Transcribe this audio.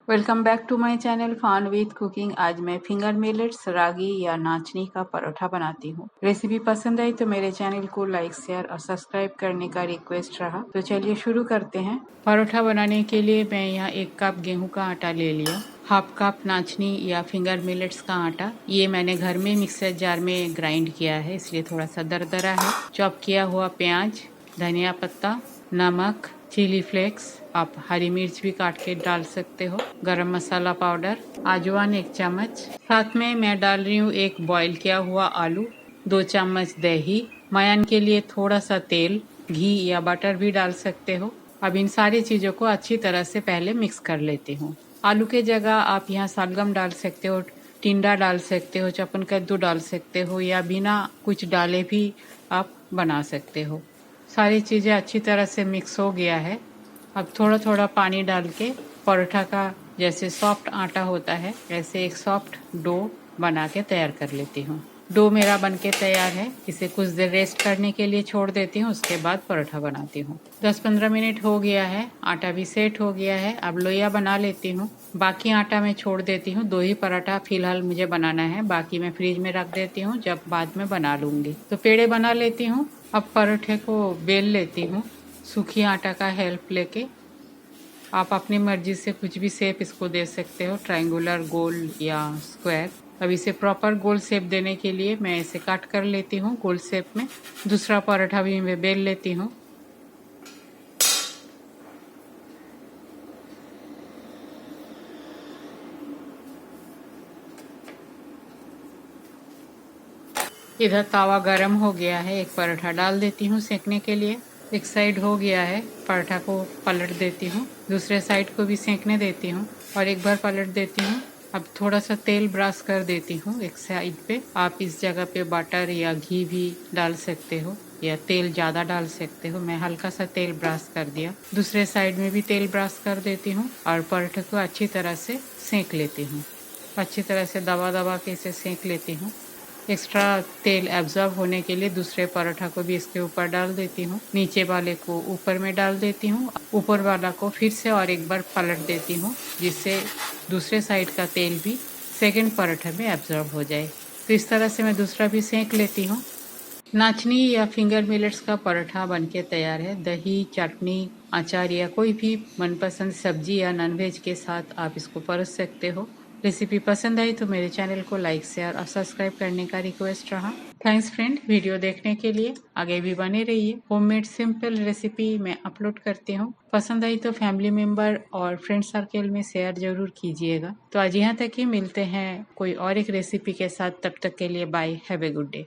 Welcome back to my channel fun with cooking. आज मैं finger millets रागी या नाचनी का परोठा बनाती हूँ। रेसिपी पसंद आई तो मेरे चैनल को लाइक शेयर और सब्सक्राइब करने का रिक्वेस्ट रहा। तो चलिए शुरू करते हैं। परोठा बनाने के लिए मैं यहाँ 1 कप गेहूं का आटा ले लिया, हाफ कप नाचनी या फिंगर मिलेट्स का आटा। ये मैंने घर में मिक्सर जार में ग्राइंड किया है, इसलिए थोड़ा सा दरदरा है। चॉप किया हुआ प्याज, धनिया पत्ता, नमक, चिली फ्लेक्स, आप हरी मिर्च भी काट के डाल सकते हो, गरम मसाला पाउडर, अजवाइन 1 चम्मच। साथ में मैं डाल रही हूँ 1 बॉईल किया हुआ आलू, 2 चम्मच दही, मयान के लिए थोड़ा सा तेल, घी या बटर भी डाल सकते हो। अब इन सारी चीज़ों को अच्छी तरह से पहले मिक्स कर लेती हूँ। आलू के जगह आप यहाँ सलगम डाल सकते हो, टिंडा डाल सकते हो, चपन कद्दू डाल सकते हो या बिना कुछ डाले भी आप बना सकते हो। सारी चीज़ें अच्छी तरह से मिक्स हो गया है। अब थोड़ा थोड़ा पानी डाल के परोठा का जैसे सॉफ्ट आटा होता है ऐसे एक सॉफ्ट डो बना के तैयार कर लेती हूँ। डो मेरा बन के तैयार है, इसे कुछ देर रेस्ट करने के लिए छोड़ देती हूँ, उसके बाद परोठा बनाती हूँ। 10-15 मिनट हो गया है, आटा भी सेट हो गया है। अब लोइया बना लेती हूँ। बाकी आटा मैं छोड़ देती हूँ, 2 ही पराठा फिलहाल मुझे बनाना है, बाकी मैं फ्रिज में रख देती हूँ, जब बाद में बना लूँगी। तो पेड़े बना लेती हूँ। अब परोठे को बेल लेती हूँ सूखी आटा का हेल्प लेके। आप अपनी मर्जी से कुछ भी शेप इसको दे सकते हो, ट्रायंगुलर, गोल या स्क्वायर। अब इसे प्रॉपर गोल शेप देने के लिए मैं इसे कट कर लेती हूँ गोल शेप में। दूसरा पराठा भी मैं बेल लेती हूँ। इधर तवा गरम हो गया है, एक पराठा डाल देती हूँ सेकने के लिए। एक साइड हो गया है, पराठा को पलट देती हूँ, दूसरे साइड को भी सेकने देती हूँ और एक बार पलट देती हूँ। अब थोड़ा सा तेल ब्रश कर देती हूँ एक साइड पे। आप इस जगह पे बटर या घी भी डाल सकते हो या तेल ज़्यादा डाल सकते हो। मैं हल्का सा तेल ब्रश कर दिया। दूसरे साइड में भी तेल ब्रश कर देती हूँ और पराठे को अच्छी तरह से सेक लेती हूँ। अच्छी तरह से दबा दबा के इसे सेक लेती हूँ। एक्स्ट्रा तेल एब्जॉर्ब होने के लिए दूसरे पराठा को भी इसके ऊपर डाल देती हूँ। नीचे वाले को ऊपर में डाल देती हूँ, ऊपर वाला को फिर से और एक बार पलट देती हूँ, जिससे दूसरे साइड का तेल भी सेकंड पराठा में एब्जॉर्ब हो जाए। तो इस तरह से मैं दूसरा भी सेक लेती हूँ। नाचनी या फिंगर मिलेट्स का पराठा बनके तैयार है। दही, चटनी, अचार या कोई भी मनपसंद सब्जी या नॉनवेज के साथ आप इसको परोस सकते हो। रेसिपी पसंद आई तो मेरे चैनल को लाइक शेयर और सब्सक्राइब करने का रिक्वेस्ट रहा। थैंक्स फ्रेंड, वीडियो देखने के लिए। आगे भी बने रहिए। होममेड सिंपल रेसिपी मैं अपलोड करती हूँ। पसंद आई तो फैमिली मेम्बर और फ्रेंड सर्कल में शेयर जरूर कीजिएगा। तो आज यहाँ तक ही, मिलते हैं कोई और एक रेसिपी के साथ। तब तक के लिए bye, have a good day.